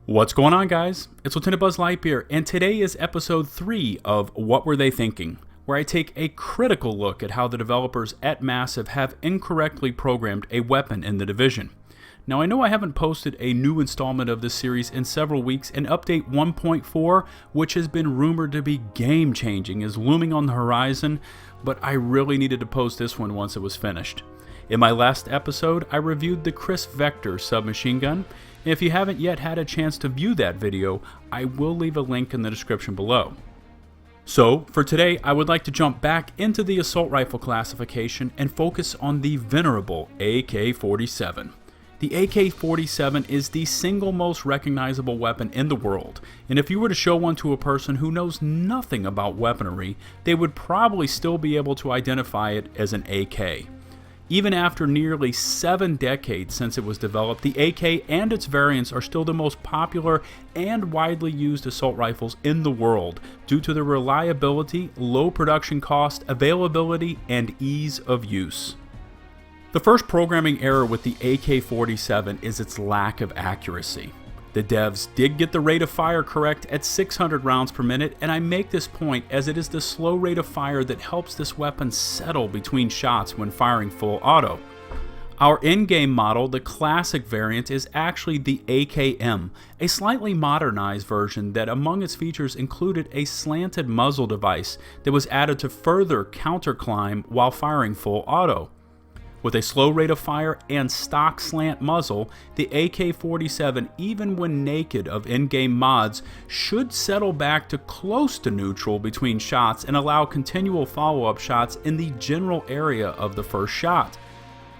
What's going on, guys? It's LtBuzzLitebeer, and today is episode 3 of What Were They Thinking?, where I take a critical look at how the developers at Massive have incorrectly programmed a weapon in the Division. Now, I know I haven't posted a new installment of this series in several weeks, and Update 1.4, which has been rumored to be game-changing, is looming on the horizon, but I really needed to post this one once it was finished. In my last episode, I reviewed the Chris Vector submachine gun. If you haven't yet had a chance to view that video, I will leave a link in the description below. So, for today, I would like to jump back into the assault rifle classification and focus on the venerable AK-47. The AK-47 is the single most recognizable weapon in the world, and if you were to show one to a person who knows nothing about weaponry, they would probably still be able to identify it as an AK. Even after nearly 7 decades since it was developed, the AK and its variants are still the most popular and widely used assault rifles in the world due to their reliability, low production cost, availability, and ease of use. The first programming error with the AK-47 is its lack of accuracy. The devs did get the rate of fire correct at 600 rounds per minute, and I make this point as it is the slow rate of fire that helps this weapon settle between shots when firing full auto. Our in-game model, the classic variant, is actually the AKM, a slightly modernized version that among its features included a slanted muzzle device that was added to further counterclimb while firing full auto. With a slow rate of fire and stock slant muzzle, the AK-47, even when naked of in-game mods, should settle back to close to neutral between shots and allow continual follow-up shots in the general area of the first shot.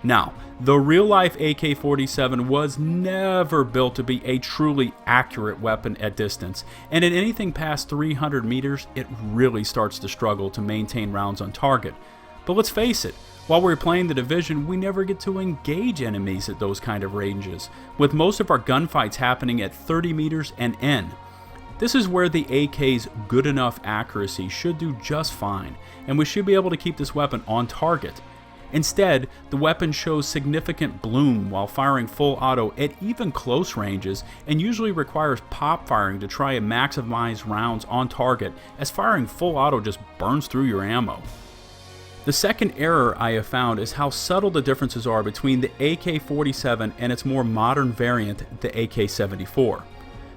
Now, the real-life AK-47 was never built to be a truly accurate weapon at distance, and at anything past 300 meters, it really starts to struggle to maintain rounds on target. But let's face it, while we're playing the Division, we never get to engage enemies at those kind of ranges, with most of our gunfights happening at 30 meters and in. This is where the AK's good enough accuracy should do just fine, and we should be able to keep this weapon on target. Instead, the weapon shows significant bloom while firing full auto at even close ranges, and usually requires pop firing to try and maximize rounds on target, as firing full auto just burns through your ammo. The second error I have found is how subtle the differences are between the AK-47 and its more modern variant, the AK-74.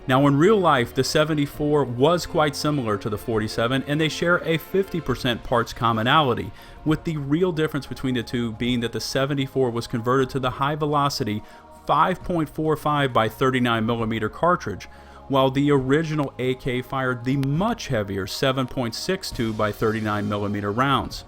Now, in real life, the 74 was quite similar to the 47, and they share a 50% parts commonality, with the real difference between the two being that the 74 was converted to the high-velocity 5.45 by 39mm cartridge, while the original AK fired the much heavier 7.62 by 39mm rounds.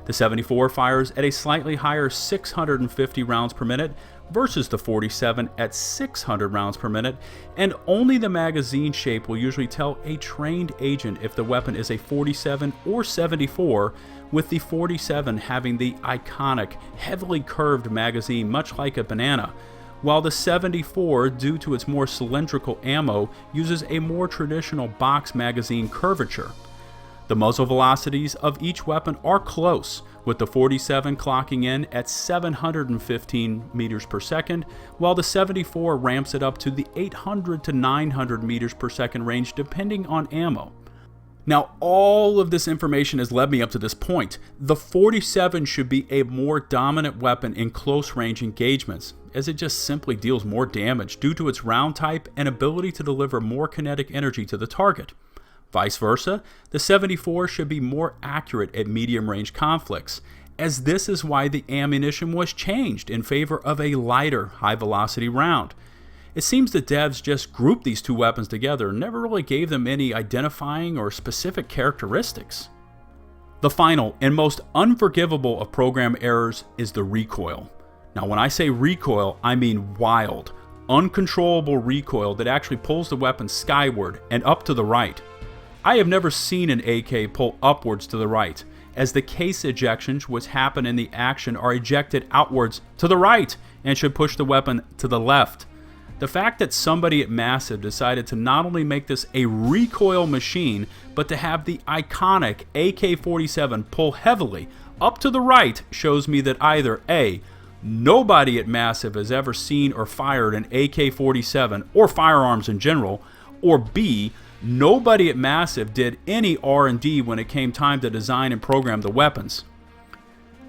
The 74 fires at a slightly higher 650 rounds per minute versus the 47 at 600 rounds per minute, and only the magazine shape will usually tell a trained agent if the weapon is a 47 or 74, with the 47 having the iconic, heavily curved magazine much like a banana, while the 74, due to its more cylindrical ammo, uses a more traditional box magazine curvature. The muzzle velocities of each weapon are close, with the 47 clocking in at 715 meters per second, while the 74 ramps it up to the 800 to 900 meters per second range depending on ammo. Now, all of this information has led me up to this point. The 47 should be a more dominant weapon in close range engagements, as it just simply deals more damage due to its round type and ability to deliver more kinetic energy to the target. Vice versa, the 74 should be more accurate at medium-range conflicts, as this is why the ammunition was changed in favor of a lighter, high-velocity round. It seems the devs just grouped these two weapons together and never really gave them any identifying or specific characteristics. The final and most unforgivable of program errors is the recoil. Now, when I say recoil, I mean wild, uncontrollable recoil that actually pulls the weapon skyward and up to the right. I have never seen an AK pull upwards to the right, as the case ejections which happen in the action are ejected outwards to the right and should push the weapon to the left. The fact that somebody at Massive decided to not only make this a recoil machine, but to have the iconic AK-47 pull heavily up to the right shows me that either A, nobody at Massive has ever seen or fired an AK-47 or firearms in general, or B, nobody at Massive did any R&D when it came time to design and program the weapons.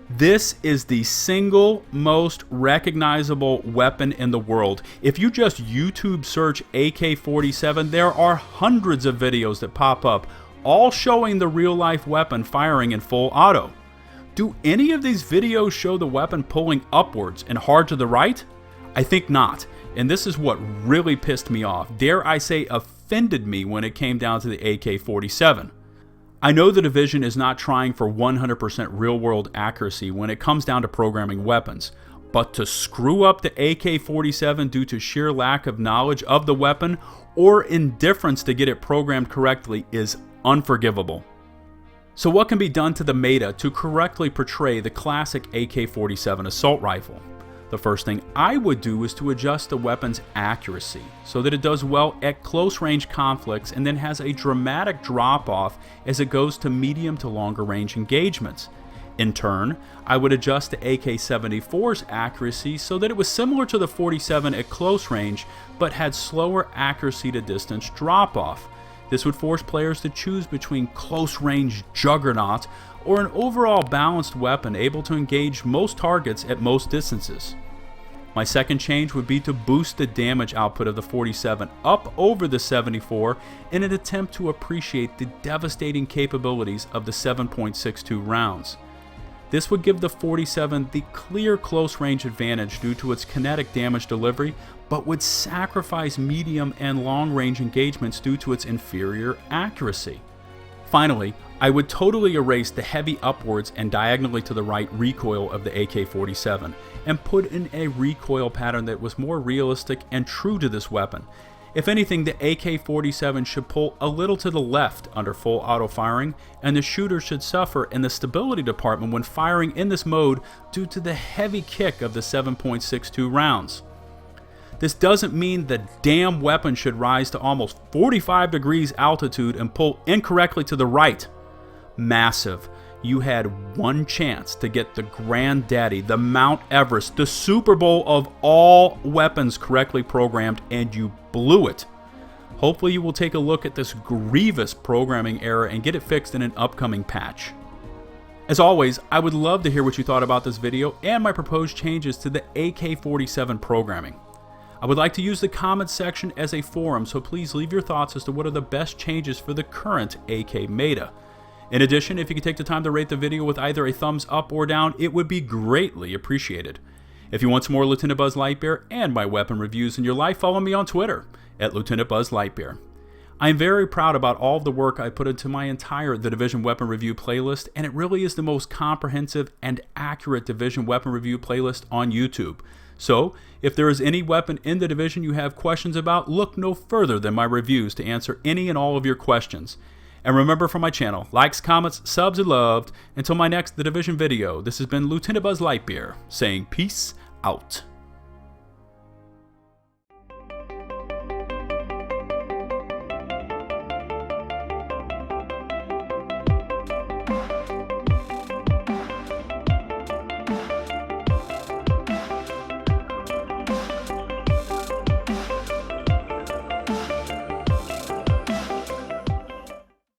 This is the single most recognizable weapon in the world. If you just YouTube search AK-47, there are hundreds of videos that pop up, all showing the real-life weapon firing in full auto. Do any of these videos show the weapon pulling upwards and hard to the right? I think not, and this is what really pissed me off, dare I say offended me when it came down to the AK-47. I know the Division is not trying for 100% real-world accuracy when it comes down to programming weapons, but to screw up the AK-47 due to sheer lack of knowledge of the weapon or indifference to get it programmed correctly is unforgivable. So what can be done to the meta to correctly portray the classic AK-47 assault rifle? The first thing I would do is to adjust the weapon's accuracy so that it does well at close range conflicts and then has a dramatic drop off as it goes to medium to longer range engagements. In turn, I would adjust the AK-74's accuracy so that it was similar to the 47 at close range but had slower accuracy to distance drop off. This would force players to choose between close range juggernaut or an overall balanced weapon able to engage most targets at most distances. My second change would be to boost the damage output of the 47 up over the 74 in an attempt to appreciate the devastating capabilities of the 7.62 rounds. This would give the 47 the clear close range advantage due to its kinetic damage delivery, but would sacrifice medium and long range engagements due to its inferior accuracy. Finally, I would totally erase the heavy upwards and diagonally to the right recoil of the AK-47 and put in a recoil pattern that was more realistic and true to this weapon. If anything, the AK-47 should pull a little to the left under full auto firing, and the shooter should suffer in the stability department when firing in this mode due to the heavy kick of the 7.62 rounds. This doesn't mean the damn weapon should rise to almost 45 degrees altitude and pull incorrectly to the right. Massive, you had one chance to get the granddaddy, the Mount Everest, the Super Bowl of all weapons correctly programmed, and you blew it. Hopefully you will take a look at this grievous programming error and get it fixed in an upcoming patch. As always, I would love to hear what you thought about this video and my proposed changes to the AK-47 programming. I would like to use the comments section as a forum, so please leave your thoughts as to what are the best changes for the current AK meta. In addition, if you could take the time to rate the video with either a thumbs up or down, it would be greatly appreciated. If you want some more LtBuzzLitebeer and my weapon reviews in your life, follow me on Twitter at LtBuzzLitebeer. I am very proud about all of the work I put into my entire The Division Weapon Review playlist, and it really is the most comprehensive and accurate Division Weapon Review playlist on YouTube. So, if there is any weapon in the Division you have questions about, look no further than my reviews to answer any and all of your questions. And remember, from my channel, likes, comments, subs, and loved. Until my next The Division video, this has been LtBuzzLitebeer saying peace out.